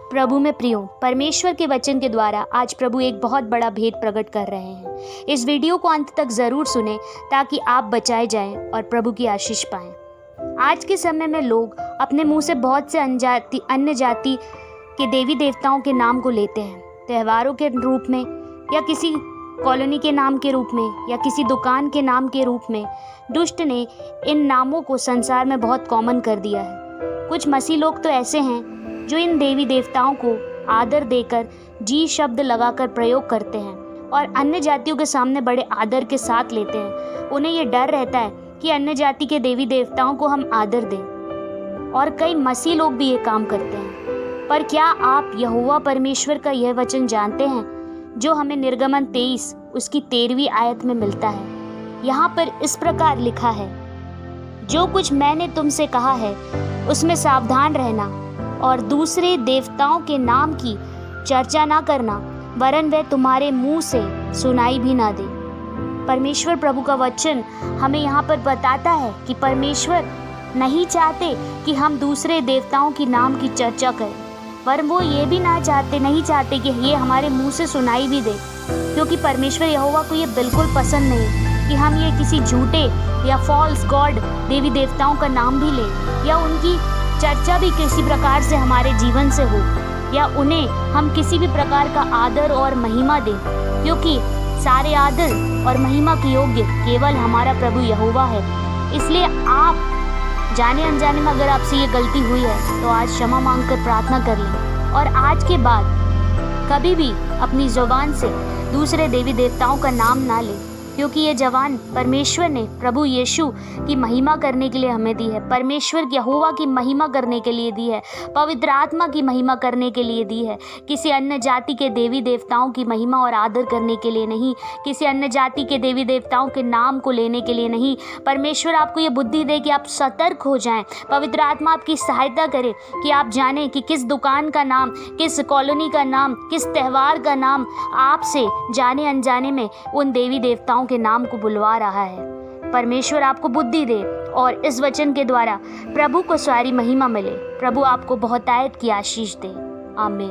प्रभु में प्रियो, परमेश्वर के वचन के द्वारा आज प्रभु एक बहुत बड़ा भेद प्रकट कर रहे हैं। इस वीडियो को अंत तक ज़रूर सुने ताकि आप बचाए जाएं और प्रभु की आशीष पाएं। आज के समय में लोग अपने मुंह से बहुत से अन्य जाति के देवी देवताओं के नाम को लेते हैं, त्योहारों के रूप में या किसी कॉलोनी के नाम के रूप में या किसी दुकान के नाम के रूप में। दुष्ट ने इन नामों को संसार में बहुत कॉमन कर दिया है। कुछ मसीह लोग तो ऐसे हैं जो इन देवी देवताओं को आदर देकर जी शब्द लगाकर प्रयोग करते हैं और अन्य जातियों के सामने बड़े आदर के साथ लेते हैं। उन्हें ये डर रहता है कि अन्य जाति के देवी देवताओं को हम आदर दें, और कई मसीह लोग भी ये काम करते हैं। पर क्या आप यहोवा परमेश्वर का यह वचन जानते हैं जो हमें निर्गमन 23 उसकी 13वीं आयत में मिलता है? यहाँ पर इस प्रकार लिखा है, जो कुछ मैंने तुमसे कहा है उसमें सावधान रहना और दूसरे देवताओं के नाम की चर्चा ना करना, वरन वह तुम्हारे मुंह से सुनाई भी ना दे। परमेश्वर प्रभु का वचन हमें यहाँ पर बताता है कि परमेश्वर नहीं चाहते कि हम दूसरे देवताओं की नाम की चर्चा करें, पर वो ये भी नहीं चाहते कि ये हमारे मुंह से सुनाई भी दे, क्योंकि परमेश्वर यहोवा को ये बिल्कुल पसंद नहीं कि हम ये किसी झूठे या फॉल्स गॉड देवी देवताओं का नाम भी लें या उनकी चर्चा भी किसी प्रकार से हमारे जीवन से हो या उन्हें हम किसी भी प्रकार का आदर और महिमा दें, क्योंकि सारे आदर और महिमा के योग्य केवल हमारा प्रभु यहोवा है। इसलिए आप जाने अनजाने में अगर आपसे ये गलती हुई है तो आज क्षमा मांगकर प्रार्थना कर लें और आज के बाद कभी भी अपनी ज़ुबान से दूसरे देवी देवताओं का नाम ना लें, क्योंकि ये जवान परमेश्वर ने प्रभु यीशु की महिमा करने के लिए हमें दी है, परमेश्वर यहोवा की महिमा करने के लिए दी है, पवित्र आत्मा की महिमा करने के लिए दी है, किसी अन्य जाति के देवी देवताओं की महिमा और आदर करने के लिए नहीं, किसी अन्य जाति के देवी देवताओं के नाम को लेने के लिए नहीं। परमेश्वर आपको ये बुद्धि दे कि आप सतर्क हो जाएं, पवित्र आत्मा आपकी सहायता करे कि आप जानें कि किस दुकान का नाम, किस कॉलोनी का नाम, किस त्यौहार का नाम आपसे जाने अनजाने में उन देवी देवताओं के नाम को बुलवा रहा है। परमेश्वर आपको बुद्धि दे और इस वचन के द्वारा प्रभु को सारी महिमा मिले। प्रभु आपको बहुतायत की आशीष दे। आमीन।